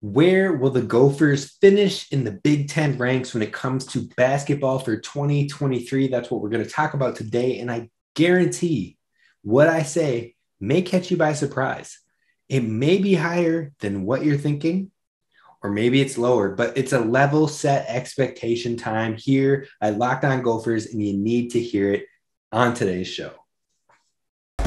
Where will the Gophers finish in the Big Ten ranks when it comes to basketball for 2023? That's what we're going to talk about today. And I guarantee what I say may catch you by surprise. It may be higher than what you're thinking, or maybe it's lower, but it's a level set expectation time here at Locked On Gophers, and you need to hear it on today's show.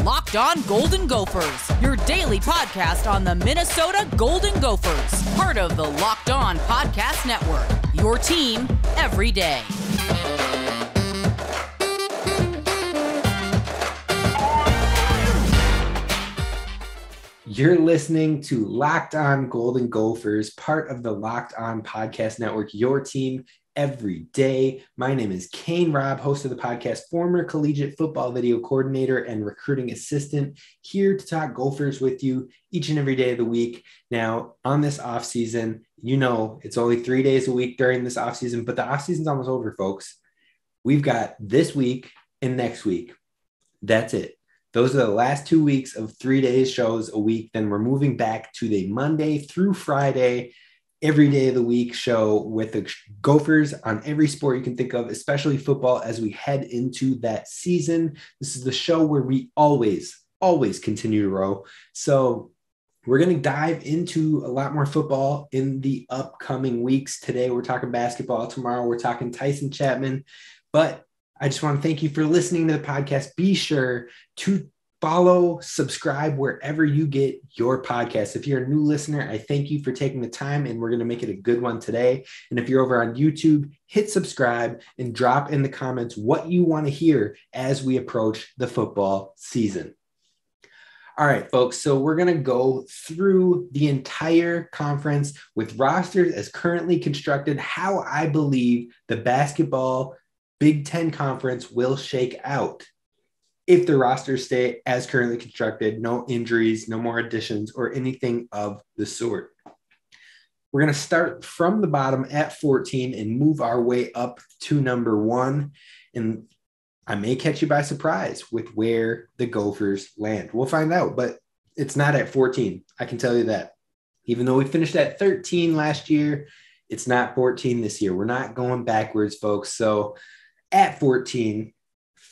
Locked On Golden Gophers, your daily podcast on the Minnesota Golden Gophers, part of the Locked On Podcast Network, your team every day. You're listening to Locked On Golden Gophers, part of the Locked On Podcast Network, your team every day. My name is Kane Rob, host of the podcast, former collegiate football video coordinator and recruiting assistant, here to talk Gophers with you each and every day of the week. Now, on this offseason, you know, it's only 3 days a week during this offseason, but the offseason's almost over, folks. We've got this week and next week. That's it. Those are the last 2 weeks of 3 days shows a week. Then we're moving back to the Monday through Friday, every day of the week show with the Gophers on every sport you can think of, especially football, as we head into that season. This is the show where we always continue to row. So we're going to dive into a lot more football in the upcoming weeks. Today, we're talking basketball. Tomorrow, we're talking Tyson Chapman. But I just want to thank you for listening to the podcast. Be sure to follow, subscribe wherever you get your podcast. If you're a new listener, I thank you for taking the time, and we're going to make it a good one today. And if you're over on YouTube, hit subscribe and drop in the comments what you want to hear as we approach the football season. All right, folks, so we're going to go through the entire conference with rosters as currently constructed, how I believe the basketball Big Ten Conference will shake out if the rosters stay as currently constructed, no injuries, no more additions, or anything of the sort. We're going to start from the bottom at 14 and move our way up to number 1. And I may catch you by surprise with where the Gophers land. We'll find out, but it's not at 14. I can tell you that. Even though we finished at 13 last year, it's not 14 this year. We're not going backwards, folks. So at 14,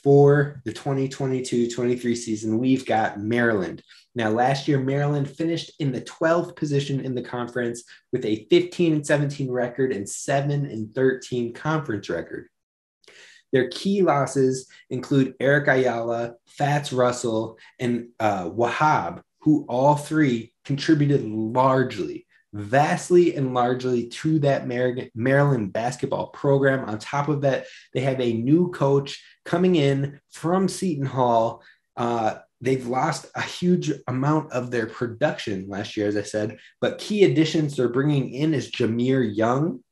for the 2022-23 season, we've got Maryland. Now, last year, Maryland finished in the 12th position in the conference with a 15-17 record and 7-13 conference record. Their key losses include Eric Ayala, Fats Russell, and Wahab, who all three contributed vastly and largely to that Maryland basketball program. On top of that, they have a new coach coming in from Seton Hall. They've lost a huge amount of their production last year, as I said, but key additions they're bringing in is Jameer Young,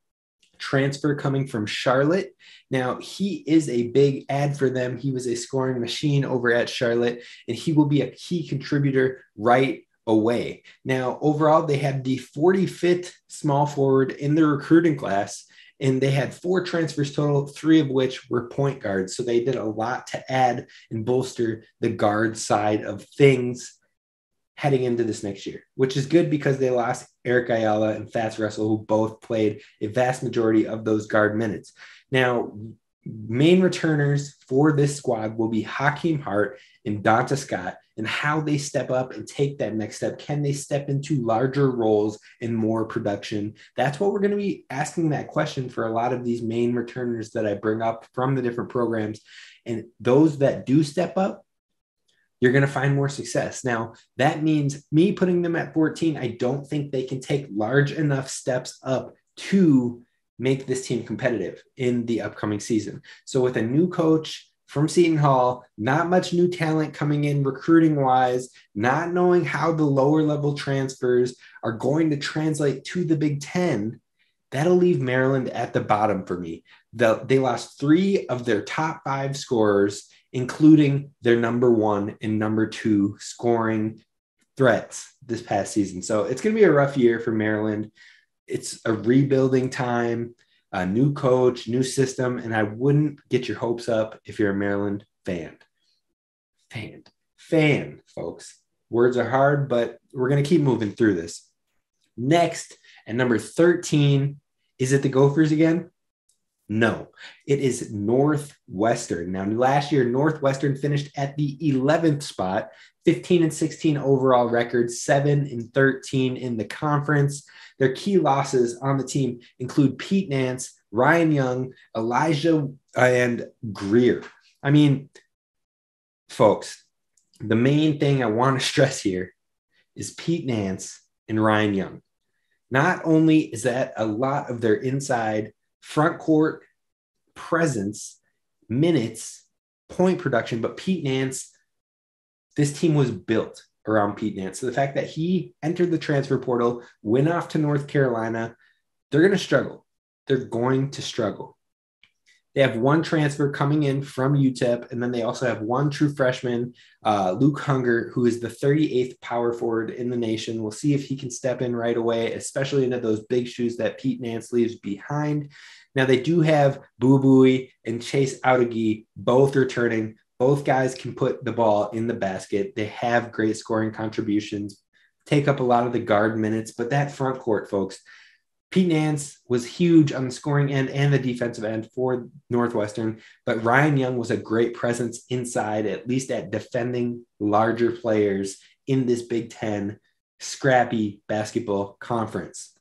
transfer coming from Charlotte. Now, he is a big add for them. He was a scoring machine over at Charlotte, and he will be a key contributor right away. Now, overall, they had the 45th small forward in the recruiting class, and they had 4 transfers total, 3 of which were point guards. So they did a lot to add and bolster the guard side of things heading into this next year, which is good because they lost Eric Ayala and Fats Russell, who both played a vast majority of those guard minutes. Now, main returners for this squad will be Hakeem Hart and Donta Scott, and how they step up and take that next step. Can they step into larger roles and more production? That's what we're going to be asking that question for a lot of these main returners that I bring up from the different programs. And those that do step up, you're going to find more success. Now, that means me putting them at 14, I don't think they can take large enough steps up to make this team competitive in the upcoming season. So with a new coach from Seton Hall, not much new talent coming in recruiting-wise, not knowing how the lower-level transfers are going to translate to the Big Ten, that'll leave Maryland at the bottom for me. They lost 3 of their top 5 scorers, including their number 1 and number 2 scoring threats this past season. So it's going to be a rough year for Maryland. It's a rebuilding time. A new coach, new system, and I wouldn't get your hopes up if you're a Maryland fan. Fan, folks. Words are hard, but we're going to keep moving through this. Next, at number 13, is it the Gophers again? No, it is Northwestern. Now, last year, Northwestern finished at the 11th spot, 15-16 overall record, 7-13 in the conference. Their key losses on the team include Pete Nance, Ryan Young, Elijah, and Greer. I mean, folks, the main thing I want to stress here is Pete Nance and Ryan Young. Not only is that a lot of their inside front court presence, minutes, point production, but Pete Nance, this team was built around Pete Nance. So the fact that he entered the transfer portal, went off to North Carolina, they're going to struggle. They're going to struggle. They have one transfer coming in from UTEP, and then they also have one true freshman, Luke Hunger, who is the 38th power forward in the nation. We'll see if he can step in right away, especially into those big shoes that Pete Nance leaves behind. Now, they do have Boo Buie and Chase Audigi both returning. Both guys can put the ball in the basket. They have great scoring contributions, take up a lot of the guard minutes, but that front court, folks, Pete Nance was huge on the scoring end and the defensive end for Northwestern, but Ryan Young was a great presence inside, at least at defending larger players in this Big Ten scrappy basketball conference.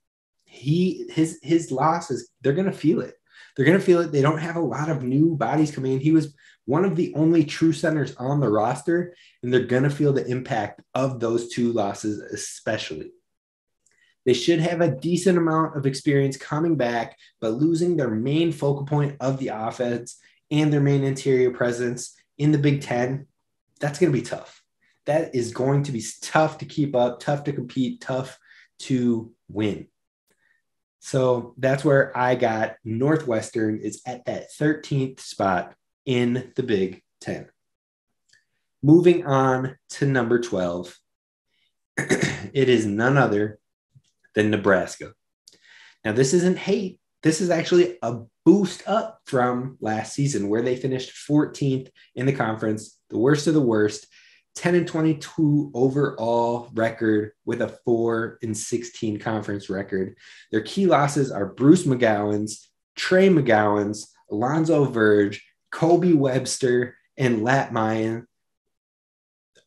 His losses, they're going to feel it. They're going to feel it. They don't have a lot of new bodies coming in. He was one of the only true centers on the roster, and they're going to feel the impact of those two losses especially. They should have a decent amount of experience coming back, but losing their main focal point of the offense and their main interior presence in the Big Ten, that's going to be tough. That is going to be tough to keep up, tough to compete, tough to win. So that's where I got Northwestern is at that 13th spot in the Big Ten. Moving on to number 12, it is none other than Nebraska. Now, this isn't hate. This is actually a boost up from last season where they finished 14th in the conference, the worst of the worst, 10-22 overall record with a 4-16 conference record. Their key losses are Bruce McGowan's, Trey McGowan's, Alonzo Verge, Kobe Webster, and Lat Mayan.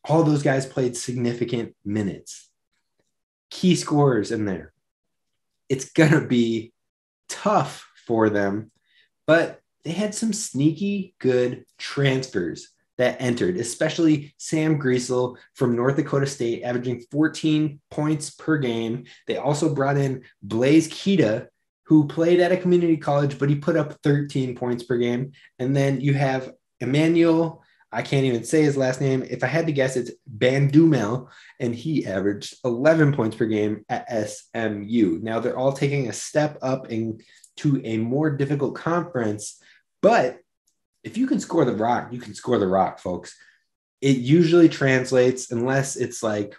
All those guys played significant minutes. Key scorers in there. It's going to be tough for them, but they had some sneaky good transfers that entered, especially Sam Griesel from North Dakota State, averaging 14 points per game. They also brought in Blaze Keita, who played at a community college, but he put up 13 points per game. And then you have Emmanuel, I can't even say his last name. If I had to guess, it's Bandumel, and he averaged 11 points per game at SMU. Now, they're all taking a step up into a more difficult conference, but if you can score the rock, you can score the rock, folks. It usually translates, unless it's like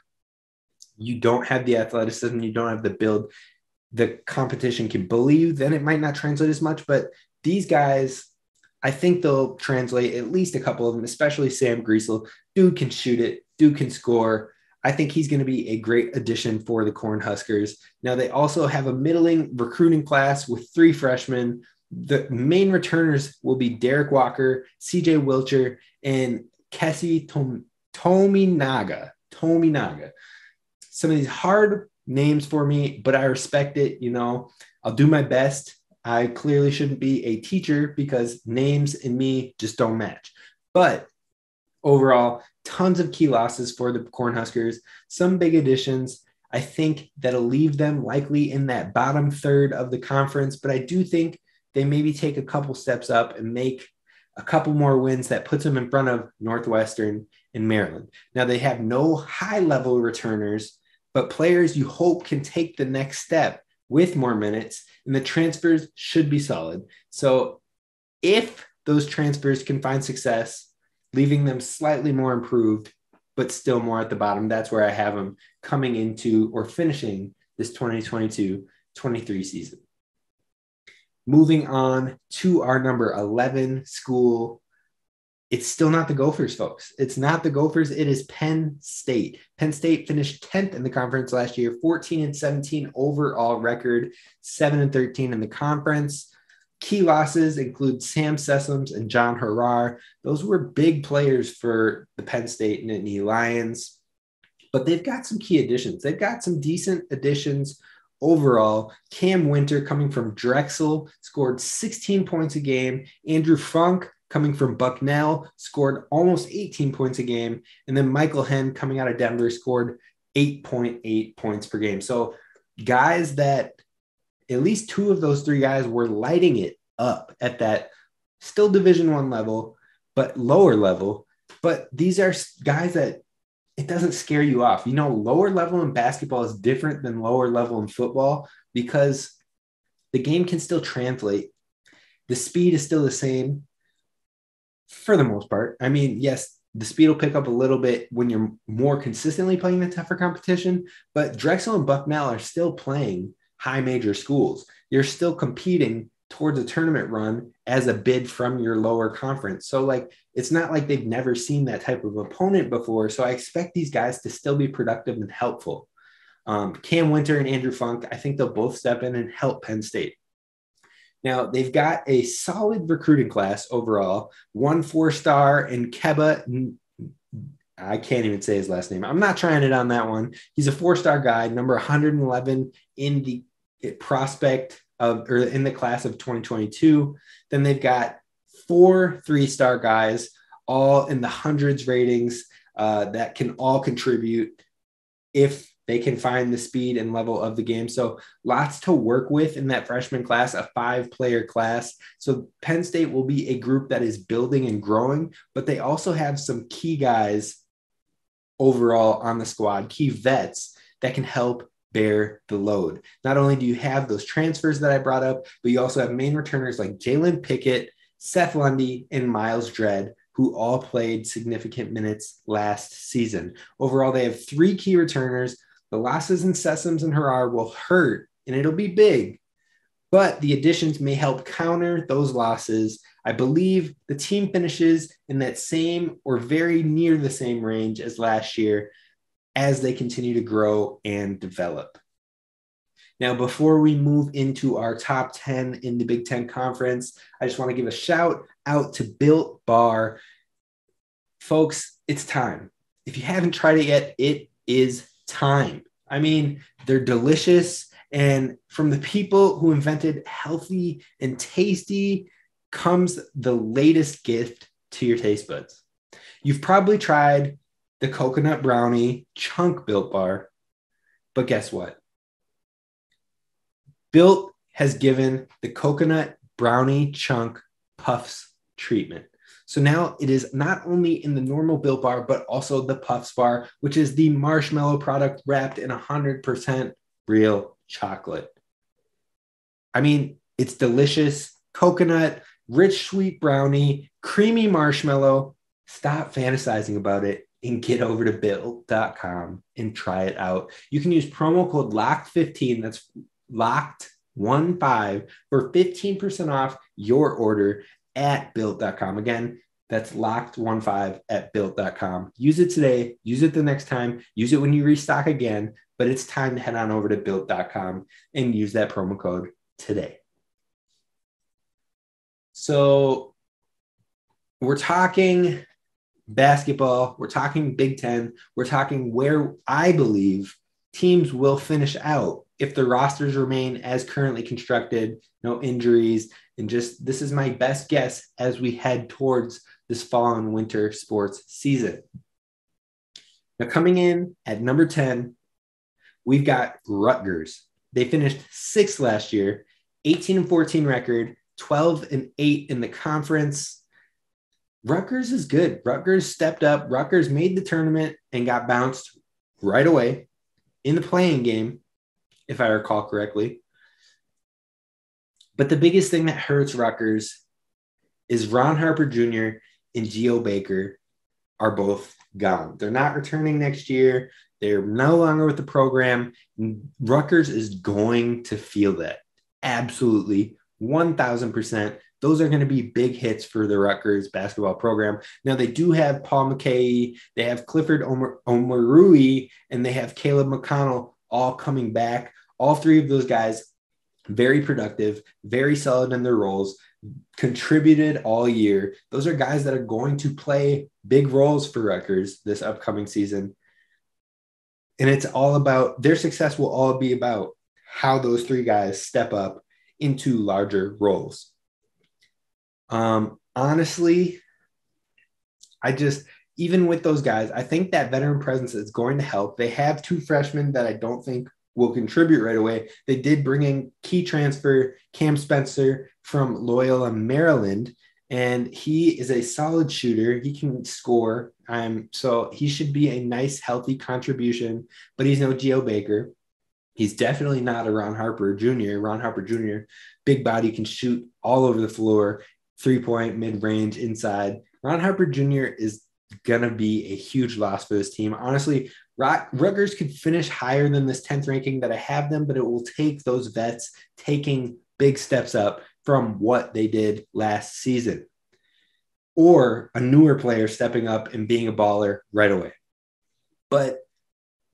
you don't have the athleticism, you don't have the build, the competition can bully you, then it might not translate as much. But these guys, I think they'll translate, at least a couple of them, especially Sam Griesel. Dude can shoot it. Dude can score. I think he's going to be a great addition for the Cornhuskers. Now, they also have a middling recruiting class with 3 freshmen. The main returners will be Derek Walker, CJ Wilcher, and Kessie Tominaga. Some of these hard names for me, but I respect it. You know, I'll do my best. I clearly shouldn't be a teacher because names and me just don't match. But overall, tons of key losses for the Cornhuskers, some big additions. I think that'll leave them likely in that bottom third of the conference, but I do think they maybe take a couple steps up and make a couple more wins that puts them in front of Northwestern and Maryland. Now, they have no high-level returners, but players you hope can take the next step with more minutes, and the transfers should be solid. So if those transfers can find success, leaving them slightly more improved, but still more at the bottom, that's where I have them coming into or finishing this 2022-23 season. Moving on to our number 11 school it's still not the Gophers, folks. It's not the Gophers. It is Penn State. Penn State finished 10th in the conference last year, 14-17 overall record, 7-13 in the conference. Key losses include Sam Sessoms and John Harrar. Those were big players for the Penn State Nittany Lions, but they've got some key additions. They've got some decent additions overall. Cam Winter, coming from Drexel, scored 16 points a game. Andrew Funk, coming from Bucknell, scored almost 18 points a game. And then Michael Henn, coming out of Denver, scored 8.8 points per game. So guys that at least two of those three guys were lighting it up at that still Division I level, but lower level. But these are guys that it doesn't scare you off. You know, lower level in basketball is different than lower level in football because the game can still translate. The speed is still the same for the most part. I mean, yes, the speed will pick up a little bit when you're more consistently playing the tougher competition, but Drexel and Bucknell are still playing high major schools. You're still competing towards a tournament run as a bid from your lower conference. So like, it's not like they've never seen that type of opponent before. So I expect these guys to still be productive and helpful. Cam Winter and Andrew Funk, I think they'll both step in and help Penn State. Now, they've got a solid recruiting class overall. 1 4-star in Keba. I can't even say his last name. I'm not trying it on that one. He's a 4-star guy, number 111 in the prospect of, or in the class of 2022. Then they've got 4 3-star guys, all in the hundreds ratings that can all contribute if they can find the speed and level of the game. So lots to work with in that freshman class, a 5-player class. So Penn State will be a group that is building and growing, but they also have some key guys overall on the squad, key vets that can help bear the load. Not only do you have those transfers that I brought up, but you also have main returners like Jalen Pickett, Seth Lundy, and Miles Dredd, who all played significant minutes last season. Overall, they have 3 key returners. The losses in Sessoms and Harrar will hurt, and it'll be big, but the additions may help counter those losses. I believe the team finishes in that same or very near the same range as last year as they continue to grow and develop. Now, before we move into our top 10 in the Big Ten Conference, I just want to give a shout out to Built Bar. Folks, it's time. If you haven't tried it yet, it is time. I mean, they're delicious. And from the people who invented healthy and tasty comes the latest gift to your taste buds. You've probably tried the coconut brownie chunk Built Bar, but guess what? Built has given the coconut brownie chunk puffs treatment. So now it is not only in the normal Built Bar, but also the Puffs Bar, which is the marshmallow product wrapped in 100% real chocolate. I mean, it's delicious. Coconut, rich, sweet brownie, creamy marshmallow. Stop fantasizing about it and get over to built.com and try it out. You can use promo code LOCKED15. That's LOCKED15 for 15% off your order at built.com. Again, that's LOCKED15 at built.com. Use it today. Use it the next time. Use it when you restock again. But it's time to head on over to built.com and use that promo code today. So we're talking basketball. We're talking Big Ten. We're talking where I believe teams will finish out if the rosters remain as currently constructed, no injuries, and just this is my best guess as we head towards this fall and winter sports season. Now, coming in at number 10, we've got Rutgers. They finished 6th last year, 18-14 record, 12-8 in the conference. Rutgers is good. Rutgers stepped up. Rutgers made the tournament and got bounced right away in the playing game, if I recall correctly. But the biggest thing that hurts Rutgers is Ron Harper Jr. and Geo Baker are both gone. They're not returning next year. They're no longer with the program. Rutgers is going to feel that. Absolutely. 1,000%. those are going to be big hits for the Rutgers basketball program. Now, they do have Paul McKay, they have Clifford Omarui, and they have Caleb McConnell all coming back. All three of those guys, very productive, very solid in their roles, contributed all year. Those are guys that are going to play big roles for Rutgers this upcoming season. And it's all about, their success will all be about how those three guys step up into larger roles. Honestly, even with those guys, I think that veteran presence is going to help. They have two freshmen that I don't think will contribute right away. They did bring in key transfer Cam Spencer from Loyola, Maryland, and he is a solid shooter. He can score. So he should be a nice, healthy contribution, but he's no Geo Baker. He's definitely not a Ron Harper Jr. Ron Harper Jr., big body, can shoot all over the floor, 3-point, mid-range, inside. Ron Harper Jr. is going to be a huge loss for this team. Honestly, Rutgers could finish higher than this 10th ranking that I have them, but it will take those vets taking big steps up from what they did last season, or a newer player stepping up and being a baller right away. But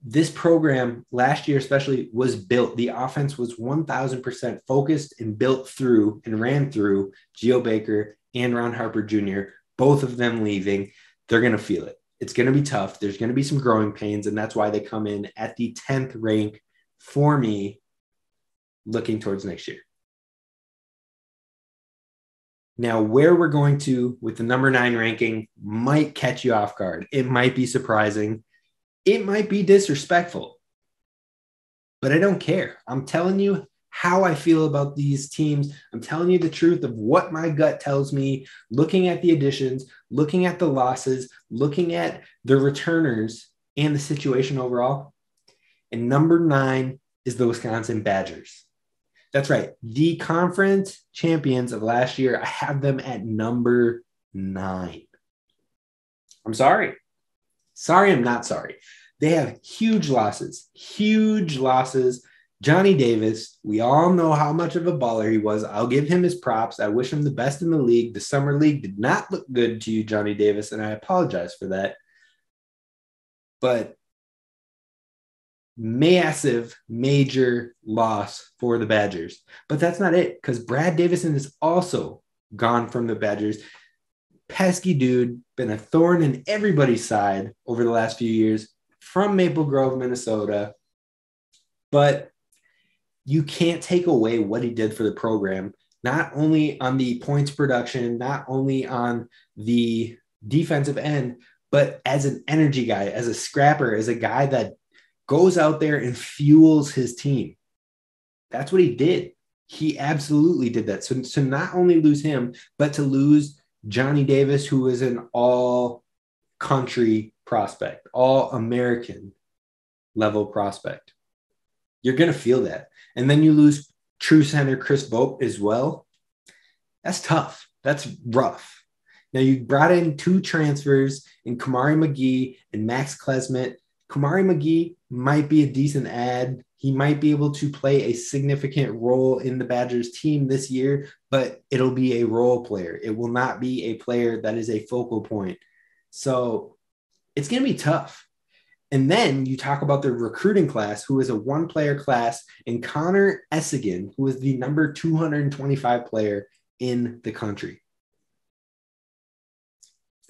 this program last year especially was built. The offense was 1,000% focused and built through and ran through Geo Baker and Ron Harper Jr., both of them leaving. They're going to feel it. It's going to be tough. There's going to be some growing pains, and that's why they come in at the 10th rank for me looking towards next year. Now, where we're going to with the number 9 ranking might catch you off guard. It might be surprising. It might be disrespectful, but I don't care. I'm telling you how I feel about these teams. I'm telling you the truth of what my gut tells me, looking at the additions, looking at the losses, looking at the returners and the situation overall. And number 9 is the Wisconsin Badgers. That's right. The conference champions of last year, I have them at number 9. I'm sorry. Sorry, I'm not sorry. They have huge losses. Johnny Davis, we all know how much of a baller he was. I'll give him his props. I wish him the best in the league. The summer league did not look good to you, Johnny Davis, and I apologize for that. But massive, major loss for the Badgers. But that's not it, because Brad Davison is also gone from the Badgers. Pesky dude, been a thorn in everybody's side over the last few years, from Maple Grove, Minnesota. But you can't take away what he did for the program, not only on the points production, not only on the defensive end, but as an energy guy, as a scrapper, as a guy that goes out there and fuels his team. That's what he did. He absolutely did that. So not only lose him, but to lose Johnny Davis, who is an all-country prospect, all-American level prospect. You're going to feel that. And then you lose true center Chris Vogt as well. That's tough. That's rough. Now, you brought in 2 transfers in Kamari McGee and Max Klesmet. Kamari McGee might be a decent add. He might be able to play a significant role in the Badgers team this year, but it'll be a role player. It will not be a player that is a focal point. So it's going to be tough. And then you talk about the recruiting class, who is a 1-player class, and Connor Essigan, who is the number 225 player in the country.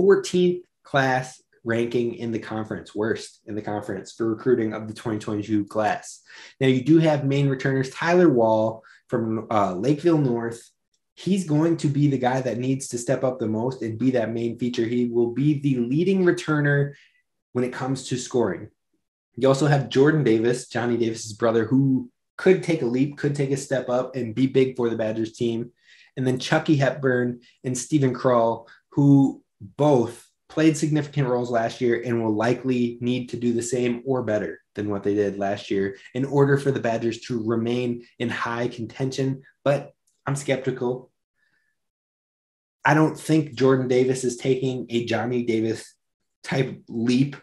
14th class ranking in the conference, worst in the conference for recruiting of the 2022 class. Now, you do have main returners Tyler Wall from Lakeville North. He's going to be the guy that needs to step up the most and be that main feature. He will be the leading returner when it comes to scoring. You also have Jordan Davis, Johnny Davis's brother, who could take a leap, could take a step up and be big for the Badgers team. And then Chucky Hepburn and Stephen Krull, who both played significant roles last year and will likely need to do the same or better than what they did last year in order for the Badgers to remain in high contention. But I'm skeptical. I don't think Jordan Davis is taking a Johnny Davis type leap,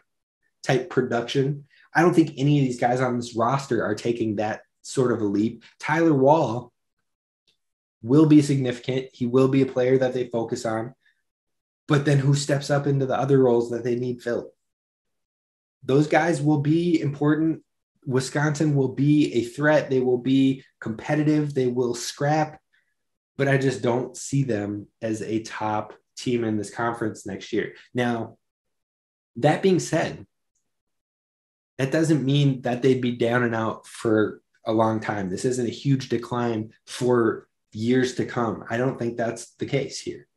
type production. I don't think any of these guys on this roster are taking that sort of a leap. Tyler Wall will be significant. He will be a player that they focus on. But then who steps up into the other roles that they need filled? Those guys will be important. Wisconsin will be a threat. They will be competitive. They will scrap. But I just don't see them as a top team in this conference next year. Now, that being said, that doesn't mean that they'd be down and out for a long time. This isn't a huge decline for years to come. I don't think that's the case here.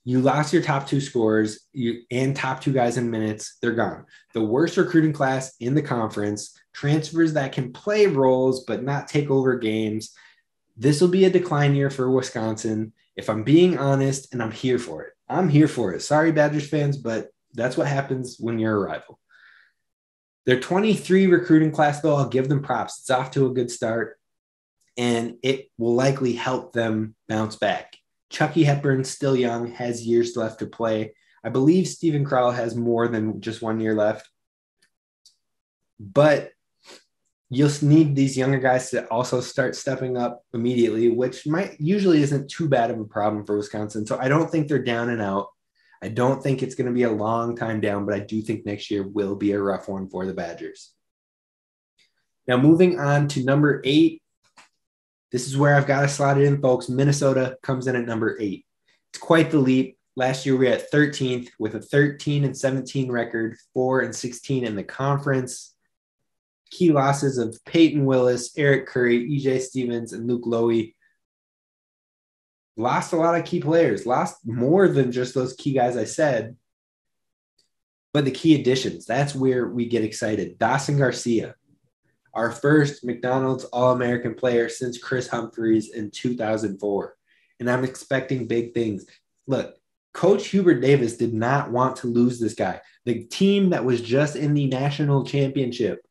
You lost your top two scorers and top two guys in minutes. They're gone. The worst recruiting class in the conference, transfers that can play roles but not take over games. This will be a decline year for Wisconsin. If I'm being honest, and I'm here for it. I'm here for it. Sorry, Badgers fans, but that's what happens when you're a rival. Their 23 recruiting class, though, I'll give them props. It's off to a good start, and it will likely help them bounce back. Chucky Hepburn's still young, has years left to play. I believe Steven Crowell has more than just 1 year left. But you'll need these younger guys to also start stepping up immediately, which usually isn't too bad of a problem for Wisconsin. So I don't think they're down and out. I don't think it's going to be a long time down, but I do think next year will be a rough one for the Badgers. Now, moving on to number 8. This is where I've got to slot it in, folks. Minnesota comes in at number 8. It's quite the leap. Last year, we were at 13th with a 13-17 record, 4-16 in the conference. Key losses of Peyton Willis, Eric Curry, EJ Stevens, and Luke Lowy. Lost a lot of key players, lost more than just those key guys I said. But the key additions, that's where we get excited. Dawson Garcia, our first McDonald's All-American player since Chris Humphreys in 2004. And I'm expecting big things. Look, Coach Hubert Davis did not want to lose this guy. The team that was just in the national championship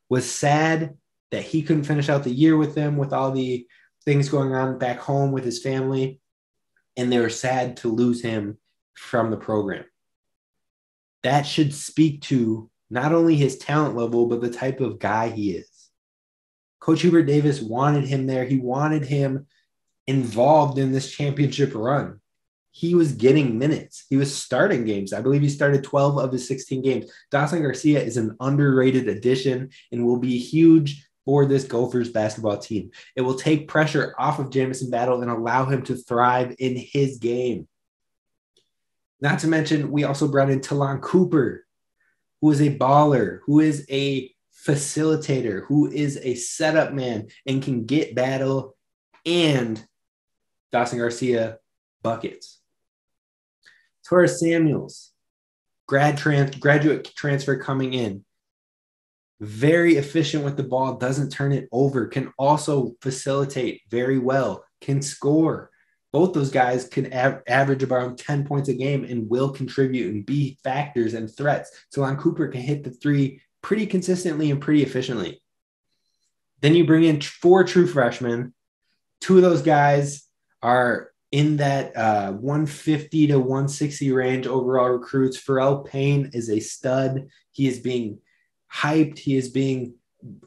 was sad that he couldn't finish out the year with them with all the things going on back home with his family, and they were sad to lose him from the program. That should speak to not only his talent level, but the type of guy he is. Coach Hubert Davis wanted him there. He wanted him involved in this championship run. He was getting minutes. He was starting games. I believe he started 12 of his 16 games. Dawson Garcia is an underrated addition and will be huge for this Gophers basketball team. It will take pressure off of Jamison Battle and allow him to thrive in his game. Not to mention, we also brought in Talon Cooper, who is a baller, who is a facilitator, who is a setup man and can get Battle and Dawson Garcia buckets. Torres Samuels, graduate transfer coming in. Very efficient with the ball, doesn't turn it over, can also facilitate very well, can score. Both those guys can average around 10 points a game and will contribute and be factors and threats. Talon Cooper can hit the three pretty consistently and pretty efficiently. Then you bring in 4 true freshmen. 2 of those guys are in that 150 to 160 range overall recruits. Pharrell Payne is a stud. He is being hyped.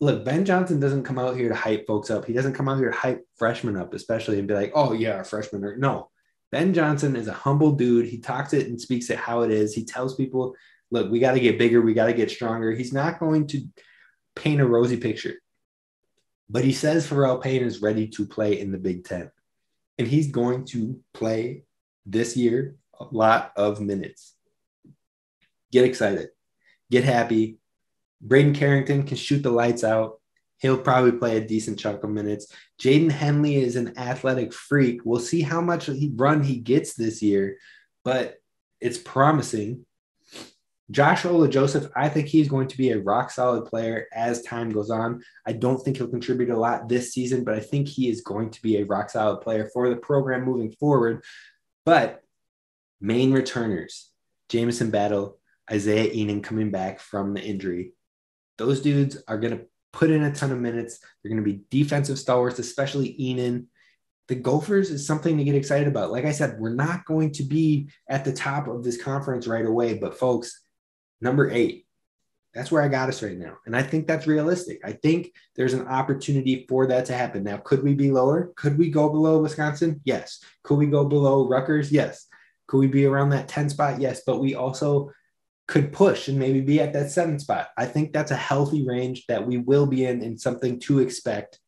Look, Ben Johnson doesn't come out here to hype folks up. He doesn't come out here to hype freshmen up, especially, and be like, oh yeah, freshmen are. No, Ben Johnson is a humble dude. He talks it and speaks it how it is. He tells people, look, we got to get bigger. We got to get stronger. He's not going to paint a rosy picture, but he says Pharrell Payne is ready to play in the Big Ten, and he's going to play this year a lot of minutes. Get excited. Get happy. Braden Carrington can shoot the lights out. He'll probably play a decent chunk of minutes. Jaden Henley is an athletic freak. We'll see how much run he gets this year, but it's promising. Josh Ola-Joseph, I think he's going to be a rock-solid player as time goes on. I don't think he'll contribute a lot this season, but I think he is going to be a rock-solid player for the program moving forward. But main returners, Jamison Battle, Isaiah Enan coming back from the injury. Those dudes are going to put in a ton of minutes. They're going to be defensive stalwarts, especially Enan. The Gophers is something to get excited about. Like I said, we're not going to be at the top of this conference right away, but folks, number 8, That's where I got us right now. And I think that's realistic. I think there's an opportunity for that to happen. Now, could we be lower? Could we go below Wisconsin? Yes. Could we go below Rutgers? Yes. Could we be around that 10 spot? Yes. But we also could push and maybe be at that 7 spot. I think that's a healthy range that we will be in and something to expect.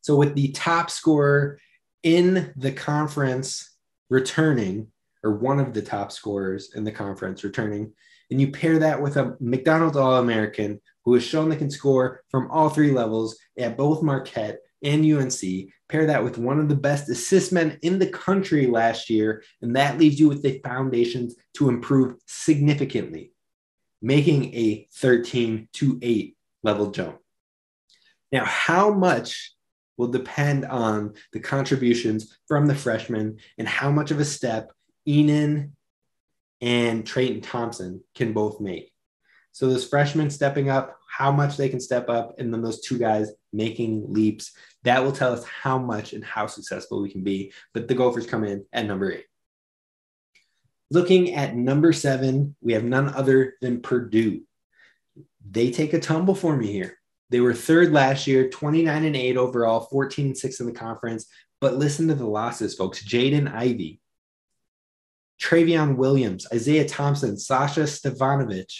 So with the top scorer in the conference returning, or one of the top scorers in the conference returning, and you pair that with a McDonald's All-American who has shown they can score from all 3 levels at both Marquette and UNC, pair that with one of the best assist men in the country last year, and that leaves you with the foundations to improve significantly, making a 13-8 level jump. Now, how much will depend on the contributions from the freshmen and how much of a step Enan and Trayton Thompson can both make. So those freshmen stepping up, how much they can step up, and then those 2 guys making leaps, that will tell us how much and how successful we can be. But the Gophers come in at number 8. Looking at number 7, we have none other than Purdue. They take a tumble for me here. They were 3rd last year, 29-8 overall, 14-6 in the conference. But listen to the losses, folks. Jaden Ivey, Travion Williams, Isaiah Thompson, Sasha Stefanovic,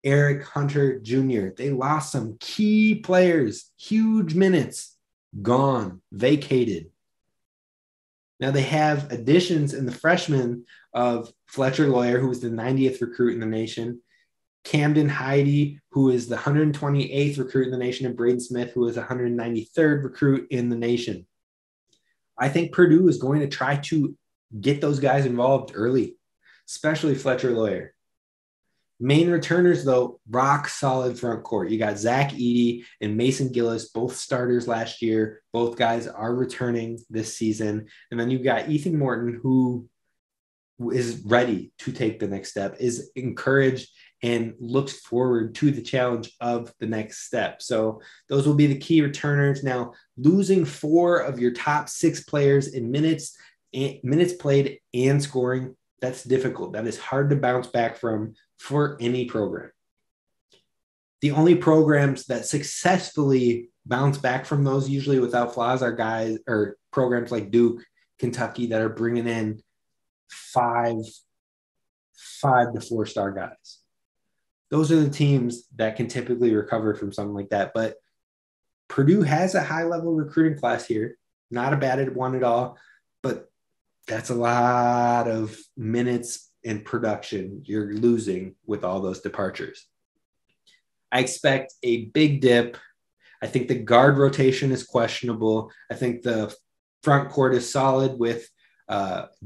Eric Hunter Jr. They lost some key players, huge minutes, gone, vacated. Now they have additions in the freshmen of Fletcher Lawyer, who was the 90th recruit in the nation, Camden Heide, who is the 128th recruit in the nation, and Braden Smith, who is the 193rd recruit in the nation. I think Purdue is going to try to get those guys involved early, especially Fletcher Lawyer. Main returners, though, rock solid front court. You got Zach Edey and Mason Gillis, both starters last year. Both guys are returning this season. And then you've got Ethan Morton, who is ready to take the next step, is encouraged and looks forward to the challenge of the next step. So those will be the key returners. Now, losing 4 of your top 6 players in minutes played and scoring, that's difficult. That is hard to bounce back from for any program. The only programs that successfully bounce back from those, usually without flaws, are guys or programs like Duke, Kentucky, that are bringing in 5 to 4-star guys. Those are the teams that can typically recover from something like that. But Purdue has a high-level recruiting class here. Not a bad one at all, but that's a lot of minutes and production you're losing with all those departures. I expect a big dip. I think the guard rotation is questionable. I think the front court is solid with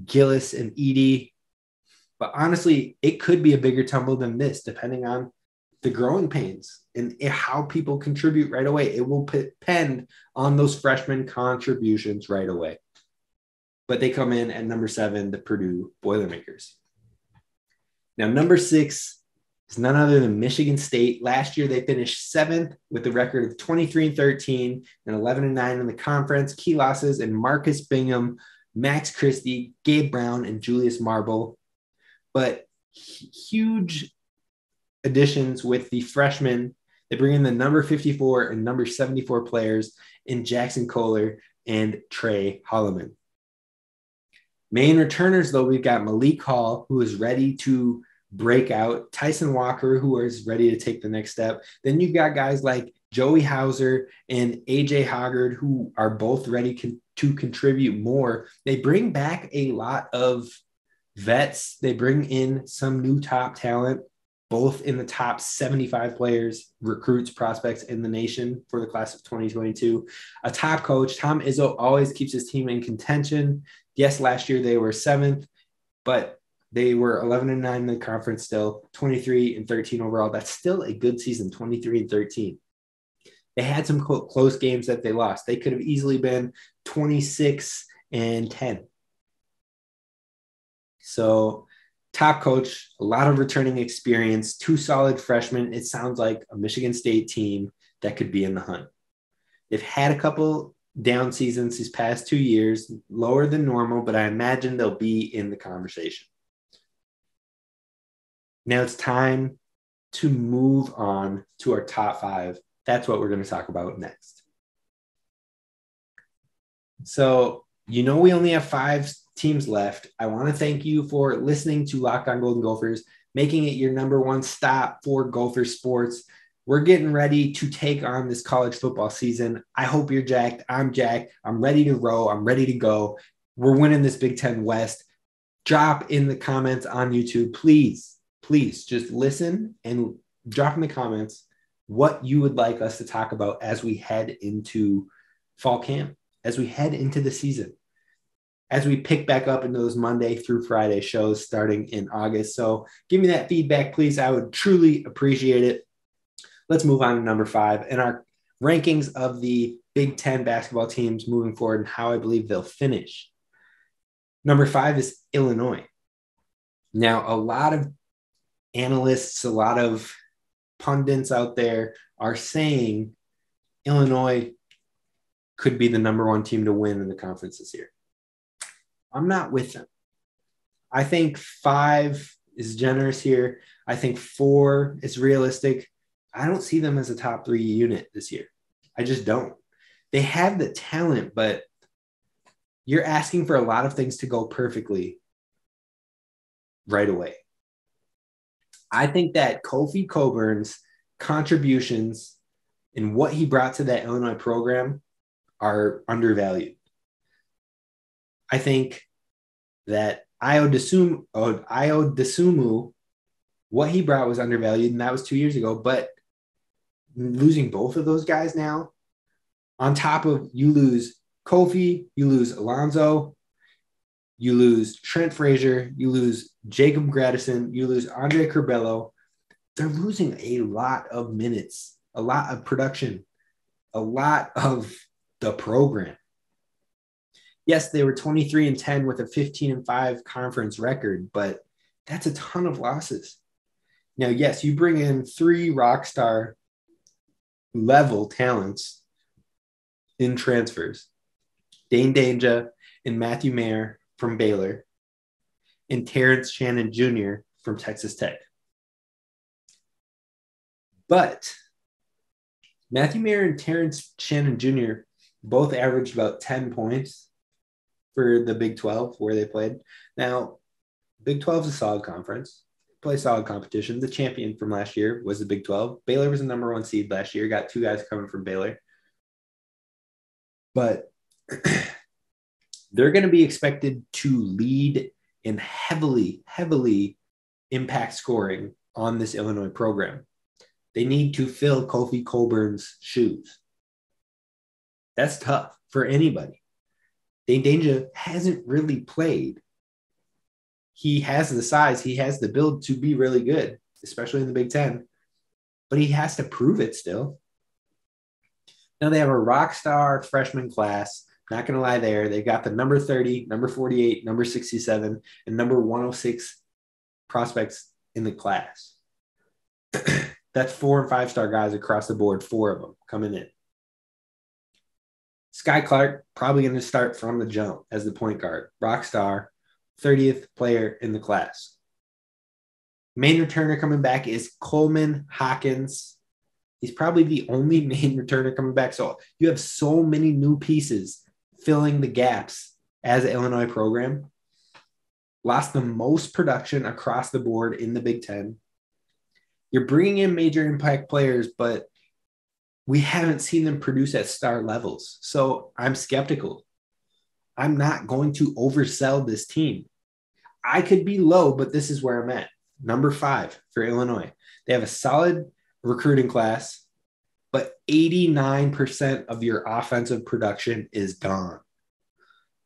Gillis and Edey. But honestly, it could be a bigger tumble than this, depending on the growing pains and how people contribute right away. It will depend on those freshman contributions right away. But they come in at number 7, the Purdue Boilermakers. Now, number 6 is none other than Michigan State. Last year, they finished 7th with a record of 23-13 and 11-9 in the conference. Key losses in Marcus Bingham, Max Christie, Gabe Brown, and Julius Marble. But huge additions with the freshmen. They bring in the number 54 and number 74 players in Jackson Kohler and Trey Holloman. Main returners, though, we've got Malik Hall, who is ready to break out, Tyson Walker, who is ready to take the next step. Then you've got guys like Joey Hauser and AJ Hoggard, who are both ready to contribute more. They bring back a lot of vets. They bring in some new top talent, both in the top 75 players, recruits, prospects in the nation for the class of 2022. A top coach, Tom Izzo, always keeps his team in contention. Yes, last year they were 7th, but they were 11-9 in the conference still, 23-13 overall. That's still a good season, 23-13. They had some close games that they lost. They could have easily been 26-10. So top coach, a lot of returning experience, 2 solid freshmen. It sounds like a Michigan State team that could be in the hunt. They've had a couple down seasons these past 2 years, lower than normal, but I imagine they'll be in the conversation. Now it's time to move on to our top 5. That's what we're going to talk about next. So, we only have 5 teams left. I want to thank you for listening to Locked On Golden Gophers, making it your number one stop for Gopher sports. We're getting ready to take on this college football season. I hope you're jacked. I'm jacked. I'm ready to roll. I'm ready to go. We're winning this Big Ten West. Drop in the comments on YouTube. Please just listen and drop in the comments what you would like us to talk about as we head into fall camp, as we head into the season, as we pick back up into those Monday through Friday shows starting in August. So give me that feedback, please. I would truly appreciate it. Let's move on to number 5 and our rankings of the Big Ten basketball teams moving forward and how I believe they'll finish. Number 5 is Illinois. Now, a lot of analysts, a lot of pundits out there are saying Illinois could be the number 1 team to win in the conference this year. I'm not with them. I think 5 is generous here. I think 4 is realistic. I don't see them as a top 3 unit this year. I just don't. They have the talent, but you're asking for a lot of things to go perfectly right away. I think that Kofi Coburn's contributions and what he brought to that Illinois program are undervalued. I think that Ayo Dosunmu, what he brought was undervalued, and that was 2 years ago. But losing both of those guys now, on top of you lose Kofi, you lose Alonzo, you lose Trent Frazier, you lose Jacob Gradison, you lose Andre Curbelo. They're losing a lot of minutes, a lot of production, a lot of the program. Yes, they were 23-10 with a 15-5 conference record, but that's a ton of losses. Now, yes, you bring in 3 rock star level talents in transfers, Dane Danger and Matthew Mayer from Baylor, and Terrence Shannon Jr. from Texas Tech. But Matthew Mayer and Terrence Shannon Jr. both averaged about 10 points for the Big 12 where they played. Now, Big 12 is a solid conference. Play solid competition. The champion from last year was the Big 12. Baylor was the number 1 seed last year. Got 2 guys coming from Baylor. But they're going to be expected to lead in heavily impact scoring on this Illinois program. They need to fill Kofi Coburn's shoes. That's tough for anybody. Dane Danger hasn't really played. He has the size, he has the build to be really good, especially in the Big Ten, but he has to prove it still. Now they have a rock star freshman class. Not going to lie there. They've got the number 30, number 48, number 67, and number 106 prospects in the class. That's 4 and 5-star guys across the board, 4 of them coming in. Sky Clark, probably going to start from the jump as the point guard. Rock star, 30th player in the class. Main returner coming back is Coleman Hawkins. He's probably the only main returner coming back. So you have so many new pieces filling the gaps as an Illinois program. Lost the most production across the board in the Big Ten. You're bringing in major impact players, but we haven't seen them produce at star levels. So I'm skeptical. I'm not going to oversell this team. I could be low, but this is where I'm at. Number 5 for Illinois. They have a solid recruiting class, but 89% of your offensive production is gone.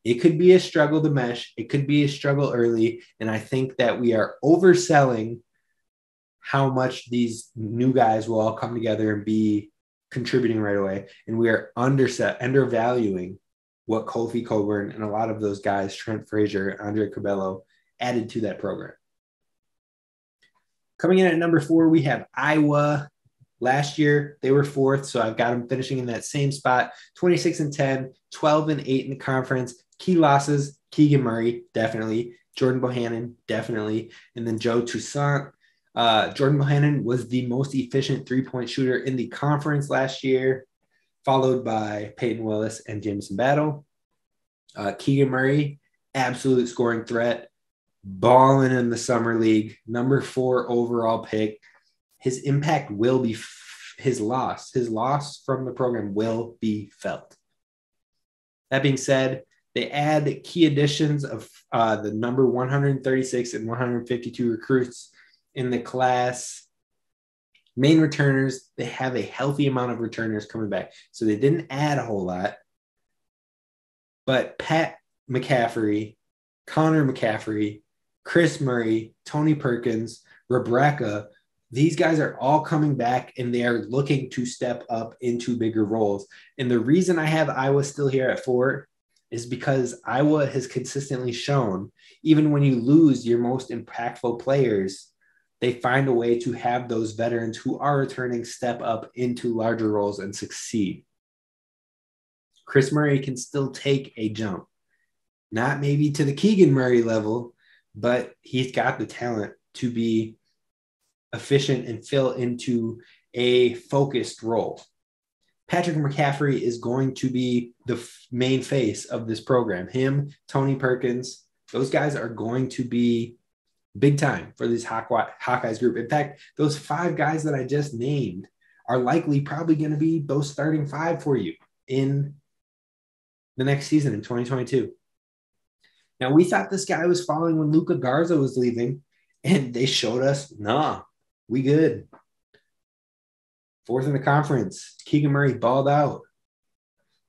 It could be a struggle to mesh. It could be a struggle early. And I think that we are overselling how much these new guys will all come together and be contributing right away. And we are undervaluing what Kofi Coburn and a lot of those guys, Trent Frazier, Andre Curbelo, added to that program. Coming in at number 4, we have Iowa. Last year, they were 4th, so I've got them finishing in that same spot, 26-10, 12-8 in the conference. Key losses, Keegan Murray, definitely. Jordan Bohannon, definitely. And then Joe Toussaint. Jordan Bohannon was the most efficient three-point shooter in the conference last year, followed by Peyton Willis and Jameson Battle. Keegan Murray, absolute scoring threat, balling in the summer league, number 4 overall pick. His impact will be his loss from the program will be felt. That being said, they add key additions of the number 136 and 152 recruits in the class. Main returners, they have a healthy amount of returners coming back. So they didn't add a whole lot. But Pat McCaffrey, Connor McCaffrey, Chris Murray, Tony Perkins, Rebecca, these guys are all coming back and they are looking to step up into bigger roles. And the reason I have Iowa still here at 4 is because Iowa has consistently shown, even when you lose your most impactful players, they find a way to have those veterans who are returning step up into larger roles and succeed. Chris Murray can still take a jump. Not maybe to the Keegan Murray level, but he's got the talent to be efficient and fill into a focused role. Patrick McCaffrey is going to be the main face of this program. Him, Tony Perkins, those guys are going to be big time for this Hawkeyes group. In fact, those 5 guys that I just named are likely probably going to be those starting 5 for you in the next season in 2022. Now, we thought this guy was falling when Luka Garza was leaving, and they showed us, nah, we good. 4th in the conference. Keegan Murray balled out.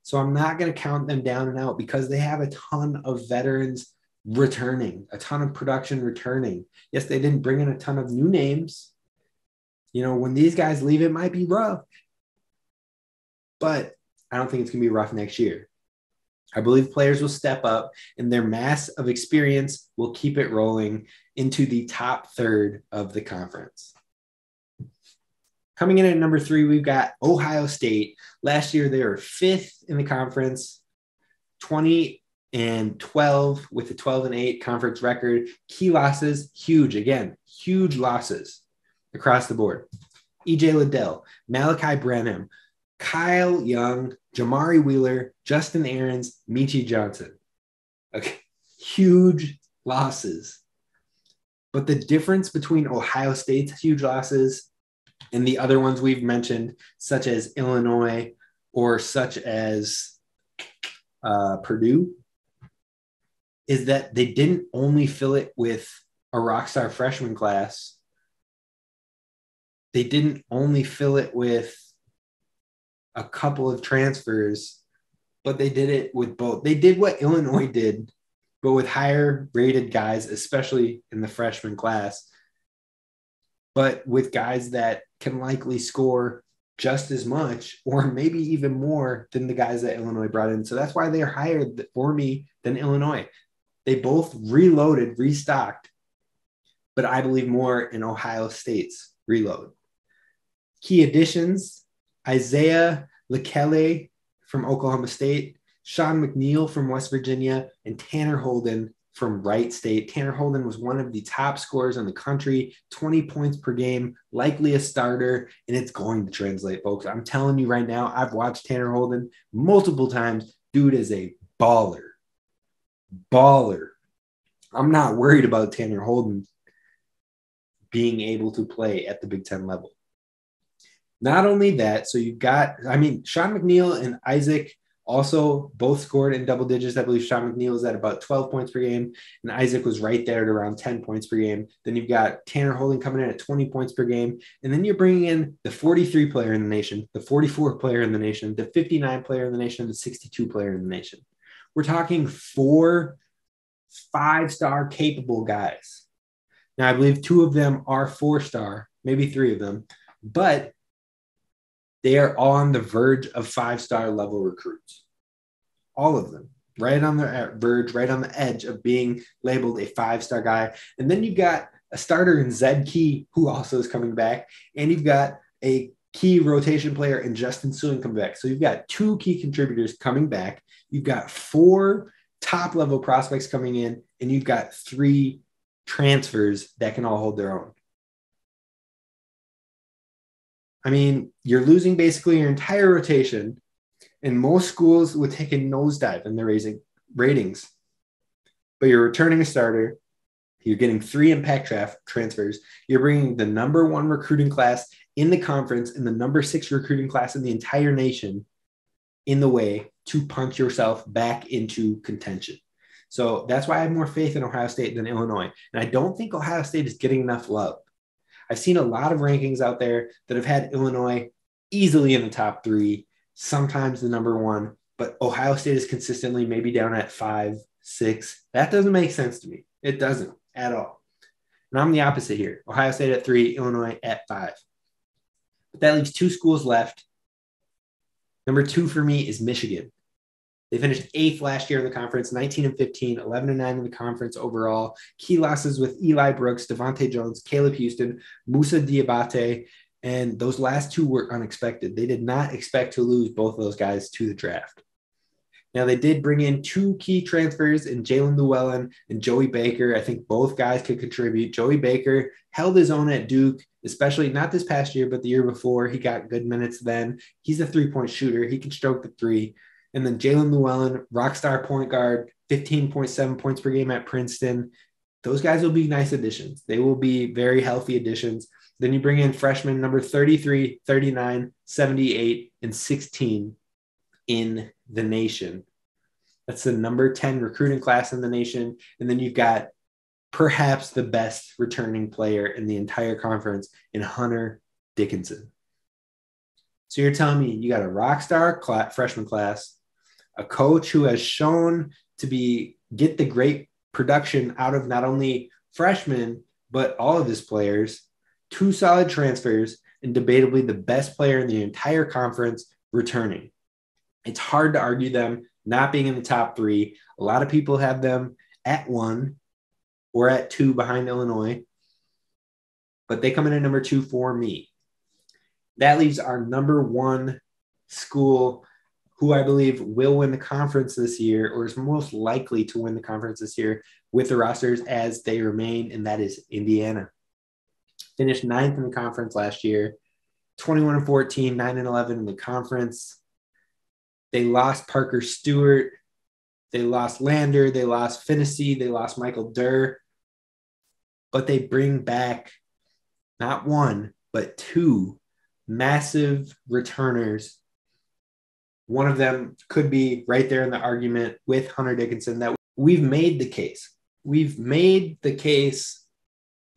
So I'm not going to count them down and out because they have a ton of veterans returning, a ton of production returning. Yes, they didn't bring in a ton of new names. You know, when these guys leave, it might be rough. But I don't think it's going to be rough next year. I believe players will step up and their mass of experience will keep it rolling into the top 3rd of the conference. Coming in at number 3, we've got Ohio State. Last year, they were 5th in the conference, 20-12 with a 12-8 conference record. Key losses, huge. Again, huge losses across the board. E.J. Liddell, Malachi Branham, Kyle Young, Jamari Wheeler, Justin Ahrens, Michi Johnson. Okay, huge losses. But the difference between Ohio State's huge losses and the other ones we've mentioned, such as Illinois or such as Purdue, is that they didn't only fill it with a rockstar freshman class. They didn't only fill it with a couple of transfers, but they did it with both. They did what Illinois did, but with higher rated guys, especially in the freshman class, but with guys that can likely score just as much or maybe even more than the guys that Illinois brought in. So that's why they're higher for me than Illinois. They both reloaded, restocked, but I believe more in Ohio State's reload. Key additions: Isaiah Lekele from Oklahoma State, Sean McNeil from West Virginia, and Tanner Holden from Wright State. Tanner Holden was one of the top scorers in the country, 20 points per game, likely a starter, and it's going to translate, folks. I'm telling you right now, I've watched Tanner Holden multiple times. Dude is a baller. I'm not worried about Tanner Holden being able to play at the Big Ten level. Not only that, so you've got, Sean McNeil and Isaac also both scored in double digits. I believe Sean McNeil was at about 12 points per game, and Isaac was right there at around 10 points per game. Then you've got Tanner Holden coming in at 20 points per game, and then you're bringing in the 43 player in the nation, the 44 player in the nation, the 59 player in the nation, the 62 player in the nation. We're talking 4 5-star capable guys. Now, I believe 2 of them are 4-star, maybe 3 of them, but they are on the verge of 5-star level recruits. All of them, right on the verge, right on the edge of being labeled a 5-star guy. And then you've got a starter in Zed Key, who also is coming back. And you've got a key rotation player in Justin Sewing coming back. So you've got 2 key contributors coming back. You've got 4 top-level prospects coming in, and you've got 3 transfers that can all hold their own. I mean, you're losing basically your entire rotation, and most schools would take a nosedive in their ratings. But you're returning a starter. You're getting 3 impact transfers. You're bringing the number 1 recruiting class in the conference and the number 6 recruiting class in the entire nation in the way to punch yourself back into contention. So that's why I have more faith in Ohio State than Illinois. And I don't think Ohio State is getting enough love. I've seen a lot of rankings out there that have had Illinois easily in the top 3, sometimes the number 1, but Ohio State is consistently maybe down at 5, 6. That doesn't make sense to me. It doesn't at all. And I'm the opposite here. Ohio State at 3, Illinois at 5. But that leaves 2 schools left. Number 2 for me is Michigan. They finished 8th last year in the conference, 19-15, 11-9 in the conference overall. Key losses with Eli Brooks, Devontae Jones, Caleb Houston, Musa Diabate, and those last 2 were unexpected. They did not expect to lose both of those guys to the draft. Now, they did bring in 2 key transfers in Jalen Llewellyn and Joey Baker. I think both guys could contribute. Joey Baker held his own at Duke, especially not this past year, but the year before. He got good minutes then. He's a 3-point shooter. He can stroke the 3. And then Jalen Llewellyn, rock star point guard, 15.7 points per game at Princeton. Those guys will be nice additions. They will be very healthy additions. Then you bring in freshmen number 33, 39, 78, and 16 in the nation. That's the number 10 recruiting class in the nation. And then you've got perhaps the best returning player in the entire conference in Hunter Dickinson. So you're telling me you got a rock star freshman class, a coach who has shown to get the great production out of not only freshmen, but all of his players, 2 solid transfers, and debatably the best player in the entire conference returning. It's hard to argue them not being in the top 3. A lot of people have them at 1 or at 2 behind Illinois, but they come in at number 2 for me. That leaves our number 1 school who I believe will win the conference this year, or is most likely to win the conference this year with the rosters as they remain, and that is Indiana. Finished 9th in the conference last year, 21-14, 9-11 in the conference. They lost Parker Stewart. They lost Lander. They lost Finney. They lost Michael Durr. But they bring back not 1, but 2 massive returners. One of them could be right there in the argument with Hunter Dickinson. That we've made the case. We've made the case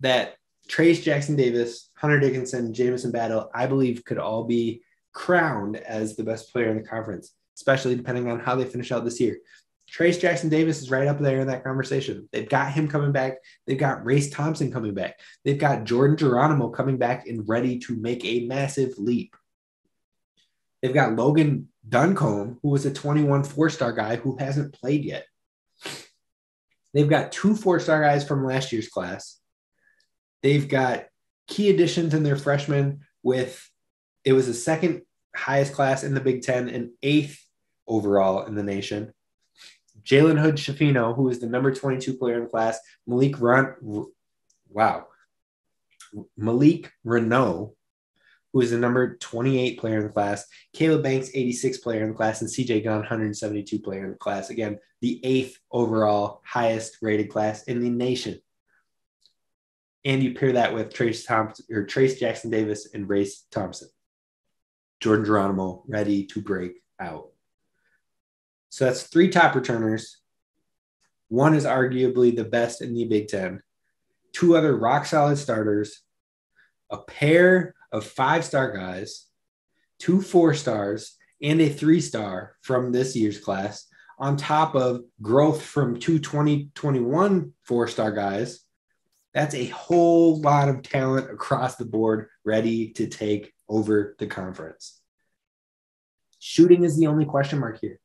that Trace Jackson Davis, Hunter Dickinson, Jamison Battle, I believe could all be crowned as the best player in the conference, especially depending on how they finish out this year. Trace Jackson Davis is right up there in that conversation. They've got him coming back. They've got Race Thompson coming back. They've got Jordan Geronimo coming back and ready to make a massive leap. They've got Logan Duncombe, who was a 21 4-star guy who hasn't played yet. They've got 2 4-star guys from last year's class. They've got key additions in their freshmen it was the 2nd highest class in the Big Ten and 8th overall in the nation. Jalen Hood-Schifino, who is the number 22 player in the class. Malik Renault, who is the number 28 player in the class. Caleb Banks, 86 player in the class, and CJ Gunn, 172 player in the class. Again, the 8th overall highest rated class in the nation. And you pair that with Trace Jackson Davis and Race Thompson. Jordan Geronimo ready to break out. So that's 3 top returners. 1 is arguably the best in the Big Ten. 2 other rock-solid starters. A pair of 5-star guys. 2 4-stars and a 3-star from this year's class, on top of growth from 2 2021 4-star guys. That's a whole lot of talent across the board ready to take over the conference. Shooting is the only question mark here.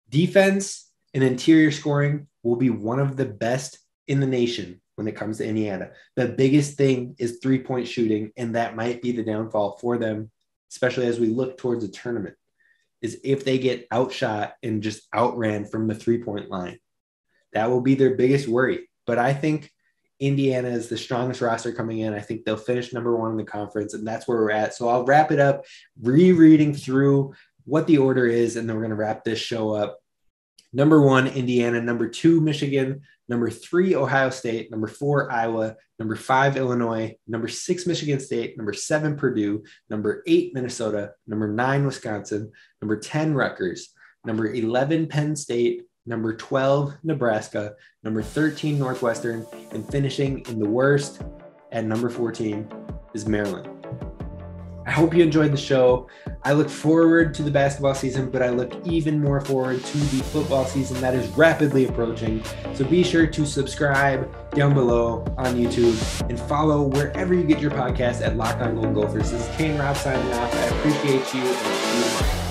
Defense and interior scoring will be one of the best in the nation when it comes to Indiana. The biggest thing is 3-point shooting, and that might be the downfall for them, especially as we look towards the tournament, is if they get outshot and just outran from the 3-point line. That will be their biggest worry. But I think Indiana is the strongest roster coming in. I think they'll finish number 1 in the conference, and that's where we're at. So I'll wrap it up rereading through what the order is, and then we're going to wrap this show up. Number 1, Indiana. Number 2, Michigan. Number 3, Ohio State. Number 4, Iowa. Number 5, Illinois. Number 6, Michigan State. Number 7, Purdue. Number 8, Minnesota. Number 9, Wisconsin. Number 10, Rutgers. Number 11, Penn State. Number 12, Nebraska. Number 13, Northwestern. And finishing in the worst at number 14 is Maryland. I hope you enjoyed the show. I look forward to the basketball season, but I look even more forward to the football season that is rapidly approaching. So be sure to subscribe down below on YouTube and follow wherever you get your podcast at Locked On Golden Gophers. This is Kane Rob signing off. I appreciate you, and see you tomorrow.